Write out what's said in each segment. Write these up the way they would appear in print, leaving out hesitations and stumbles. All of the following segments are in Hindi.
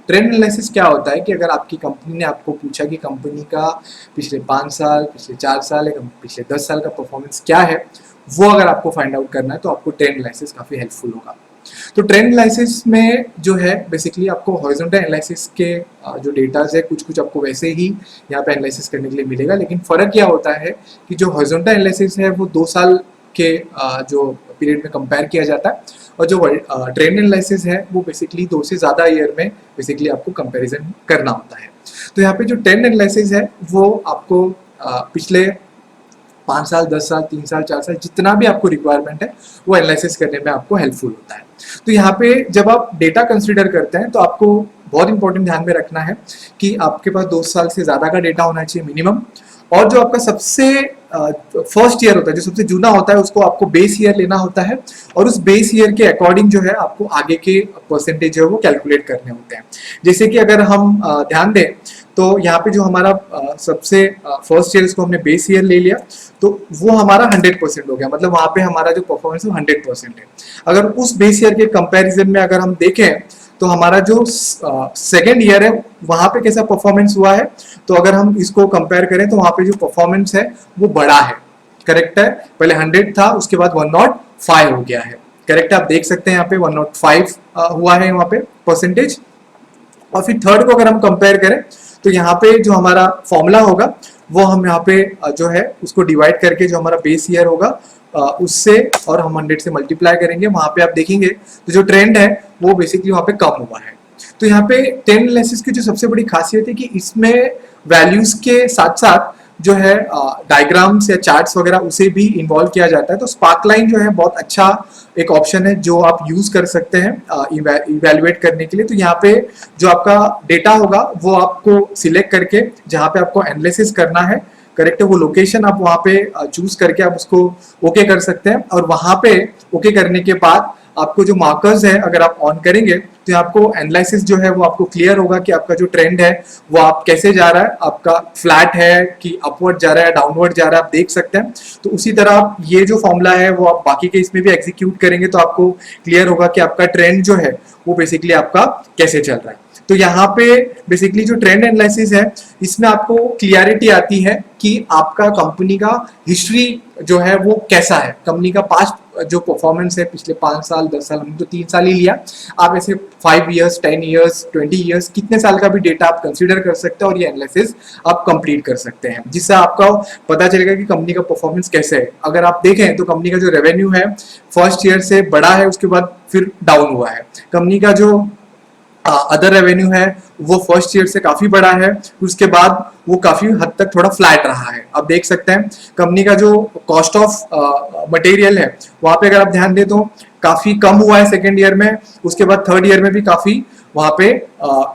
ट्रेंड एनालिसिस क्या होता है कि अगर आपकी कंपनी ने आपको पूछा कि कंपनी का पिछले 5 साल, पिछले 4 साल या पिछले 10 साल का परफॉर्मेंस क्या है, वो अगर आपको फाइंड आउट करना है तो आपको ट्रेंड एनालिसिस काफ़ी हेल्पफुल होगा। तो ट्रेंड एनालिसिस में जो है बेसिकली आपको हॉरिजॉन्टल एनालिसिस के जो डेटाज है कुछ कुछ आपको वैसे ही यहाँ पे एनालिसिस करने के लिए मिलेगा, लेकिन फ़र्क क्या होता है कि जो हॉरिजॉन्टल एनालिसिस है वो 2 साल के जो पीरियड में कंपेयर किया जाता है, और जो ट्रेंड एनालिसिस है वो बेसिकली 2 से ज़्यादा ईयर में बेसिकली आपको कंपैरिजन करना होता है। तो यहाँ पे जो ट्रेंड एनालिसिस है वो आपको पिछले 5 साल, 10 साल, 3 साल, 4 साल जितना भी आपको रिक्वायरमेंट है वो एनालिसिस करने में आपको हेल्पफुल होता है। तो यहाँ पे जब आप डेटा कंसिडर करते हैं तो आपको बहुत इंपॉर्टेंट ध्यान में रखना है कि आपके पास 2 साल से ज़्यादा का डेटा होना चाहिए मिनिमम, और जो आपका सबसे फर्स्ट ईयर होता है, जो सबसे जूना होता है, उसको आपको बेस ईयर लेना होता है, और उस बेस ईयर के अकॉर्डिंग जो है आपको आगे के परसेंटेज जो है वो कैलकुलेट करने होते हैं। जैसे कि अगर हम ध्यान दें तो यहाँ पे जो हमारा सबसे फर्स्ट ईयर इसको हमने बेस ईयर ले लिया, तो वो हमारा 100% हो गया, मतलब वहाँ पे हमारा जो परफॉर्मेंस है 100% है। अगर उस बेस ईयर के कंपैरिजन में अगर हम देखें तो हमारा जो सेकेंड ईयर है वहाँ पे कैसा परफॉर्मेंस हुआ है, तो अगर हम इसको कंपेयर करें तो वहाँ पे जो परफॉर्मेंस है वो बड़ा है। करेक्ट है, पहले 100 था, उसके बाद 105 हो गया है। करेक्ट है, आप देख सकते हैं यहाँ पे 105 हुआ है वहाँ पे परसेंटेज। और फिर थर्ड को अगर हम कंपेयर करें तो यहाँ पे जो हमारा फॉर्मूला होगा वो हम यहाँ पे जो है उसको डिवाइड करके जो हमारा बेस ईयर होगा उससे, और हम 100 से मल्टीप्लाई करेंगे, वहाँ पे आप देखेंगे तो जो ट्रेंड है वो बेसिकली वहाँ पे कम हुआ है। तो यहाँ पे ट्रेंड एनालिसिस की जो सबसे बड़ी खासियत है कि इसमें वैल्यूज के साथ साथ जो है डायग्राम्स या चार्ट्स वगैरह उसे भी इन्वॉल्व किया जाता है। तो स्पार्कलाइन जो है बहुत अच्छा एक ऑप्शन है जो आप यूज कर सकते हैं इवेल्युएट करने के लिए। तो यहाँ पे जो आपका डेटा होगा वो आपको सिलेक्ट करके जहाँ पे आपको एनालिसिस करना है, करेक्ट है, वो लोकेशन आप वहाँ पे चूज करके आप उसको ओके कर सकते हैं, और वहाँ पे ओके करने के बाद आपको जो मार्कर्स है अगर आप ऑन करेंगे तो आपको एनालिसिस जो है वो आपको क्लियर होगा कि आपका जो ट्रेंड है वो आप कैसे जा रहा है, आपका फ्लैट है कि अपवर्ड जा रहा है, डाउनवर्ड जा रहा है, आप देख सकते हैं। तो उसी तरह आप ये जो फॉर्मूला है वो आप बाकी के इसमें भी एग्जीक्यूट करेंगे तो आपको क्लियर होगा कि आपका ट्रेंड जो है वो बेसिकली आपका कैसे चल रहा है। तो यहाँ पे बेसिकली जो ट्रेंड एनालिसिस है इसमें आपको क्लियरिटी आती है कि आपका कंपनी का हिस्ट्री जो है वो कैसा है, कंपनी का पास्ट जो परफॉर्मेंस है पिछले 5 साल 10 साल, हमने तो 3 साल ही लिया, आप ऐसे 5 ईयर्स 10 ईयर्स 20 ईयर्स कितने साल का भी डेटा आप कंसीडर कर सकते हैं और ये एनालिसिस आप कंप्लीट कर सकते हैं, जिससे आपका पता चलेगा कि कंपनी का परफॉर्मेंस कैसे है। अगर आप देखें तो कंपनी का जो रेवेन्यू है फर्स्ट ईयर से बड़ा है, उसके बाद फिर डाउन हुआ है। कंपनी का जो अदर रेवेन्यू है वो फर्स्ट ईयर से काफी बड़ा है, उसके बाद वो काफी हद तक थोड़ा फ्लैट रहा है। आप देख सकते हैं कंपनी का जो कॉस्ट ऑफ मटेरियल है वहां पे अगर आप ध्यान दें तो काफी कम हुआ है सेकेंड ईयर में, उसके बाद थर्ड ईयर में भी काफी वहां पे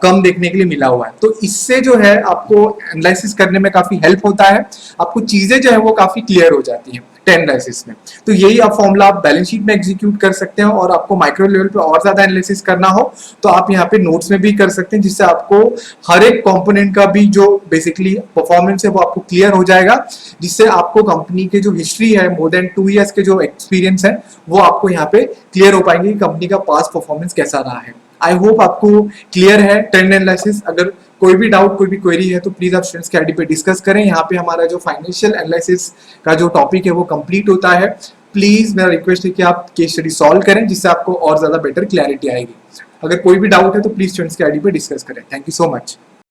कम देखने के लिए मिला हुआ है। तो इससे जो है आपको एनालिसिस करने में काफी हेल्प होता है, आपको चीजें जो है वो काफी क्लियर हो जाती हैं ट्रेंड एनालिसिस में। तो यही आप फॉर्मूला आप बैलेंस शीट में एग्जीक्यूट कर सकते हैं, और आपको माइक्रो लेवल पे और ज्यादा एनालिसिस करना हो तो आप यहाँ पे नोट्स में भी कर सकते हैं, जिससे आपको हर एक कंपोनेंट का भी जो बेसिकली परफॉर्मेंस है वो आपको क्लियर हो जाएगा, जिससे आपको कंपनी के जो हिस्ट्री है मोर देन 2 ईयर्स के जो एक्सपीरियंस है वो आपको यहाँ पे क्लियर हो पाएंगे कि कंपनी का पास्ट परफॉर्मेंस कैसा रहा है। आई होप आपको क्लियर है ट्रेंड एनालिसिस। अगर कोई भी डाउट कोई भी क्वेरी है तो प्लीज आप स्टूडेंट्स के आईडी पे डिस्कस करें। यहाँ पे हमारा जो फाइनेंशियल एनालिसिस का जो टॉपिक है वो कंप्लीट होता है। प्लीज मेरा रिक्वेस्ट है कि आप केस स्टडी सॉल्व करें, जिससे आपको और ज्यादा बेटर क्लैरिटी आएगी। अगर कोई भी डाउट है तो प्लीज स्टूडेंट्स के आईडी पे डिस्कस करें। Thank you so much.